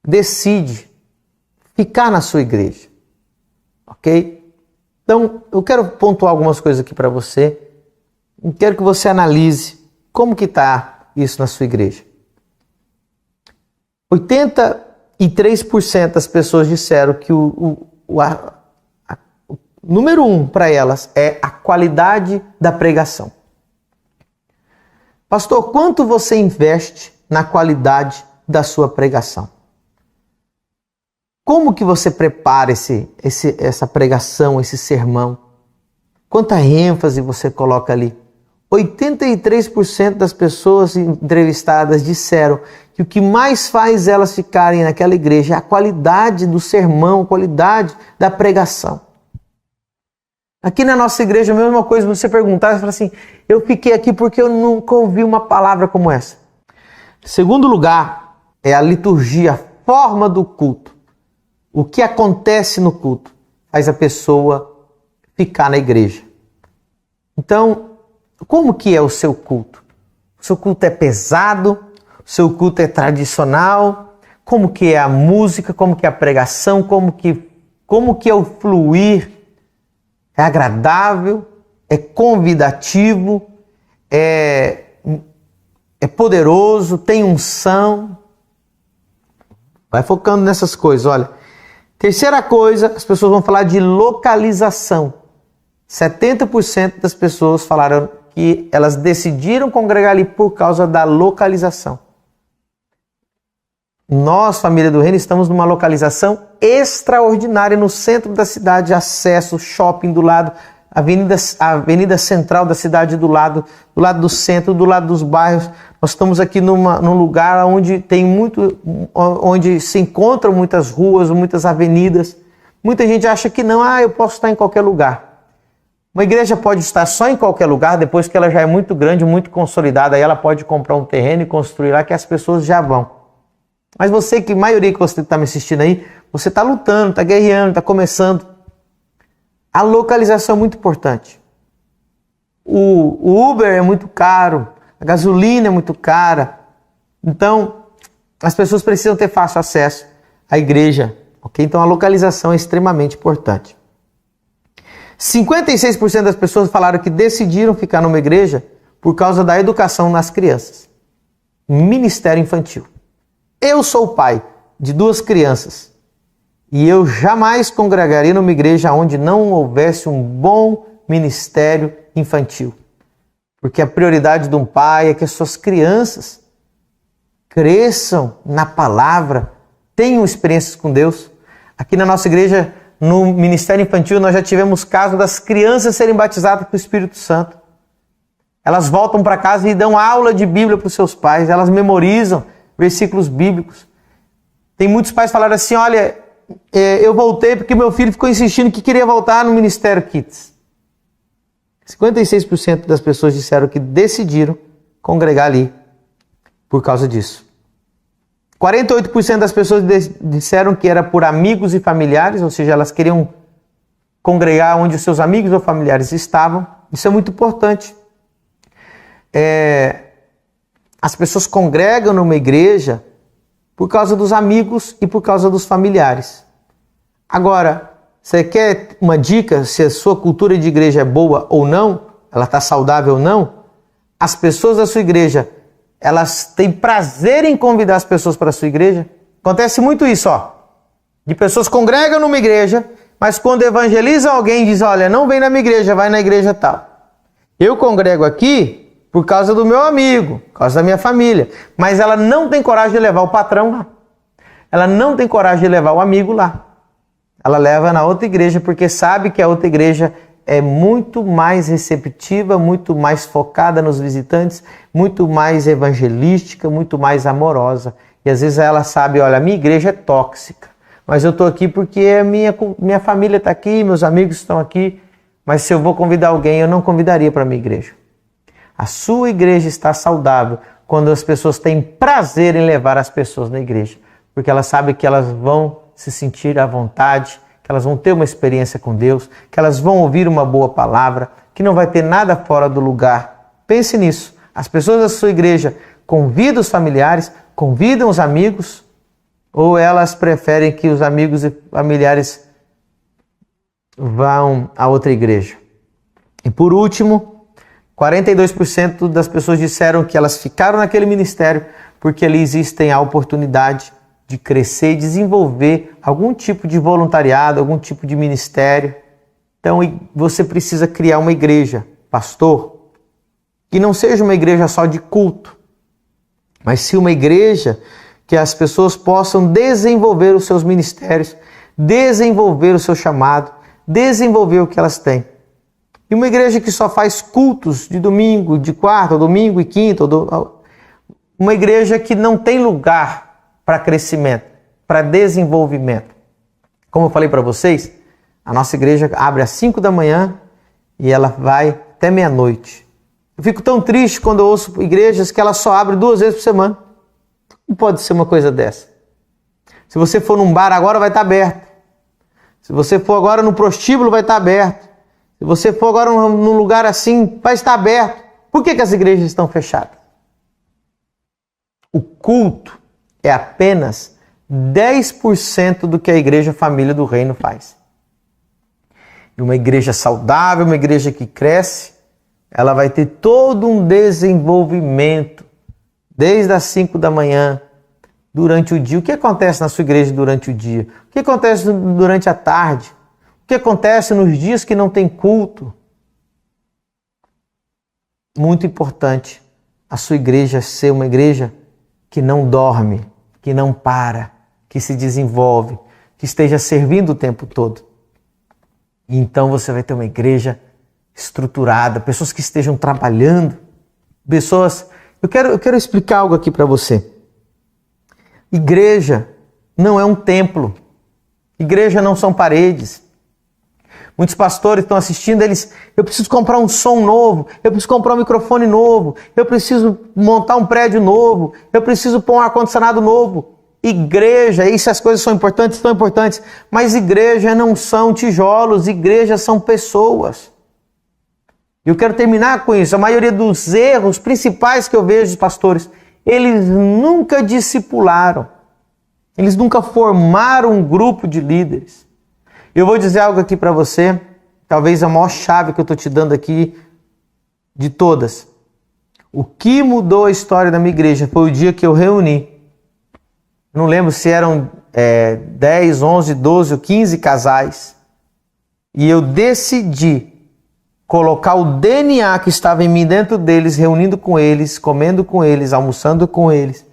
decide ficar na sua igreja, ok? Então, eu quero pontuar algumas coisas aqui para você e quero que você analise como que está isso na sua igreja. 83% das pessoas disseram que o número 1 para elas é a qualidade da pregação. Pastor, quanto você investe na qualidade da sua pregação? Como que você prepara essa pregação, esse sermão? Quanta ênfase você coloca ali? 83% das pessoas entrevistadas disseram que o que mais faz elas ficarem naquela igreja é a qualidade do sermão, a qualidade da pregação. Aqui na nossa igreja, a mesma coisa, você perguntar, você fala assim, eu fiquei aqui porque eu nunca ouvi uma palavra como essa. Segundo lugar, é a liturgia, a forma do culto. O que acontece no culto faz a pessoa ficar na igreja. Então, como que é o seu culto? O seu culto é pesado? O seu culto é tradicional? Como que é a música? Como que é a pregação? Como que é o fluir? É agradável? É convidativo? É poderoso? Tem unção? Vai focando nessas coisas, olha. Terceira coisa, as pessoas vão falar de localização. 70% das pessoas falaram que elas decidiram congregar ali por causa da localização. Nós, família do Reino, estamos numa localização extraordinária no centro da cidade, acesso, shopping do lado, a avenida central da cidade do lado do centro, do lado dos bairros. Nós estamos aqui num lugar onde se encontram muitas ruas, muitas avenidas. Muita gente acha que não, eu posso estar em qualquer lugar. Uma igreja pode estar só em qualquer lugar, depois que ela já é muito grande, muito consolidada, aí ela pode comprar um terreno e construir lá que as pessoas já vão. Mas você, que a maioria que você está me assistindo aí, você está lutando, está guerreando, está começando. A localização é muito importante. O Uber é muito caro, a gasolina é muito cara. Então, as pessoas precisam ter fácil acesso à igreja. Okay? Então, a localização é extremamente importante. 56% das pessoas falaram que decidiram ficar numa igreja por causa da educação nas crianças. Ministério infantil. Eu sou pai de 2 crianças e eu jamais congregaria numa igreja onde não houvesse um bom ministério infantil. Porque a prioridade de um pai é que as suas crianças cresçam na palavra, tenham experiências com Deus. Aqui na nossa igreja, no ministério infantil, nós já tivemos caso das crianças serem batizadas com o Espírito Santo. Elas voltam para casa e dão aula de Bíblia para os seus pais, elas memorizam versículos bíblicos. Tem muitos pais que falaram assim, olha, eu voltei porque meu filho ficou insistindo que queria voltar no Ministério Kids. 56% das pessoas disseram que decidiram congregar ali por causa disso. 48% das pessoas disseram que era por amigos e familiares, ou seja, elas queriam congregar onde os seus amigos ou familiares estavam. Isso é muito importante. As pessoas congregam numa igreja por causa dos amigos e por causa dos familiares. Agora, você quer uma dica se a sua cultura de igreja é boa ou não? Ela está saudável ou não? As pessoas da sua igreja, elas têm prazer em convidar as pessoas para a sua igreja? Acontece muito isso, de pessoas que congregam numa igreja, mas quando evangelizam alguém, diz, olha, não vem na minha igreja, vai na igreja tal. Eu congrego aqui por causa do meu amigo, por causa da minha família. Mas ela não tem coragem de levar o patrão lá. Ela não tem coragem de levar o amigo lá. Ela leva na outra igreja porque sabe que a outra igreja é muito mais receptiva, muito mais focada nos visitantes, muito mais evangelística, muito mais amorosa. E às vezes ela sabe, olha, a minha igreja é tóxica, mas eu estou aqui porque minha família está aqui, meus amigos estão aqui, mas se eu vou convidar alguém, eu não convidaria para a minha igreja. A sua igreja está saudável quando as pessoas têm prazer em levar as pessoas na igreja, porque elas sabem que elas vão se sentir à vontade, que elas vão ter uma experiência com Deus, que elas vão ouvir uma boa palavra, que não vai ter nada fora do lugar. Pense nisso. As pessoas da sua igreja convidam os familiares, convidam os amigos, ou elas preferem que os amigos e familiares vão a outra igreja? E por último, 42% das pessoas disseram que elas ficaram naquele ministério porque ali existem a oportunidade de crescer e desenvolver algum tipo de voluntariado, algum tipo de ministério. Então você precisa criar uma igreja, pastor, que não seja uma igreja só de culto, mas sim uma igreja que as pessoas possam desenvolver os seus ministérios, desenvolver o seu chamado, desenvolver o que elas têm. E uma igreja que só faz cultos de domingo, de quarta, domingo e quinta, uma igreja que não tem lugar para crescimento, para desenvolvimento. Como eu falei para vocês, a nossa igreja abre às 5 da manhã e ela vai até meia-noite. Eu fico tão triste quando eu ouço igrejas que ela só abre 2 vezes por semana. Não pode ser uma coisa dessa. Se você for num bar agora, vai estar aberto. Se você for agora no prostíbulo, vai estar aberto. Se você for agora num lugar assim, vai estar aberto. Por que as igrejas estão fechadas? O culto é apenas 10% do que a igreja família do reino faz. E uma igreja saudável, uma igreja que cresce, ela vai ter todo um desenvolvimento, desde as 5 da manhã, durante o dia. O que acontece na sua igreja durante o dia? O que acontece durante a tarde? O que acontece nos dias que não tem culto? Muito importante a sua igreja ser uma igreja que não dorme, que não para, que se desenvolve, que esteja servindo o tempo todo. E então você vai ter uma igreja estruturada, pessoas que estejam trabalhando, pessoas... Eu quero explicar algo aqui para você. Igreja não é um templo. Igreja não são paredes. Muitos pastores estão assistindo, eu preciso comprar um som novo, eu preciso comprar um microfone novo, eu preciso montar um prédio novo, eu preciso pôr um ar-condicionado novo. Igreja, e se as coisas são importantes, mas igreja não são tijolos, igrejas são pessoas. Eu quero terminar com isso. A maioria dos erros principais que eu vejo dos pastores, eles nunca discipularam, eles nunca formaram um grupo de líderes. Eu vou dizer algo aqui para você, talvez a maior chave que eu estou te dando aqui de todas. O que mudou a história da minha igreja foi o dia que eu reuni, não lembro se eram 10, 11, 12 ou 15 casais, e eu decidi colocar o DNA que estava em mim dentro deles, reunindo com eles, comendo com eles, almoçando com eles,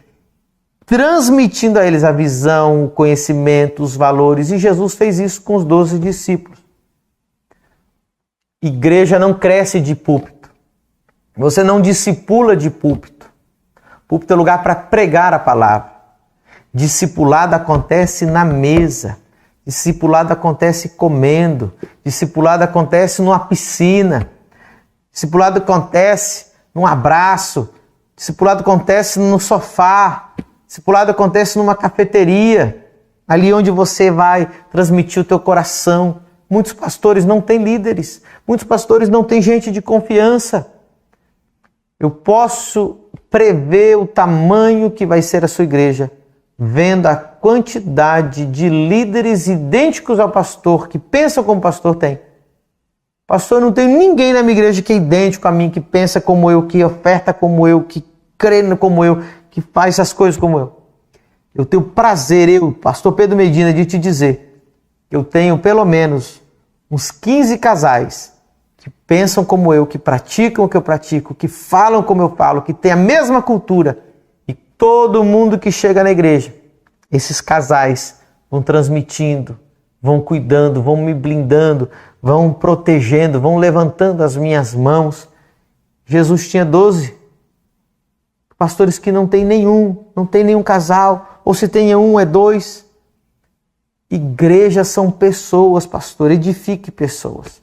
transmitindo a eles a visão, o conhecimento, os valores. E Jesus fez isso com os 12 discípulos. Igreja não cresce de púlpito. Você não discipula de púlpito. Púlpito é lugar para pregar a palavra. Discipulado acontece na mesa. Discipulado acontece comendo. Discipulado acontece numa piscina. Discipulado acontece num abraço. Discipulado acontece no sofá. Discipulado acontece numa cafeteria, ali onde você vai transmitir o teu coração. Muitos pastores não têm líderes, muitos pastores não têm gente de confiança. Eu posso prever o tamanho que vai ser a sua igreja, vendo a quantidade de líderes idênticos ao pastor, que pensam como o pastor tem. Pastor, não tem ninguém na minha igreja que é idêntico a mim, que pensa como eu, que oferta como eu, que crê como eu, que faz as coisas como eu. Eu tenho prazer, pastor Pedro Medina, de te dizer que eu tenho pelo menos uns 15 casais que pensam como eu, que praticam o que eu pratico, que falam como eu falo, que têm a mesma cultura. E todo mundo que chega na igreja, esses casais vão transmitindo, vão cuidando, vão me blindando, vão protegendo, vão levantando as minhas mãos. Jesus tinha 12 pastores que não tem nenhum casal, ou se tem um, é 2. Igrejas são pessoas, pastor, edifique pessoas.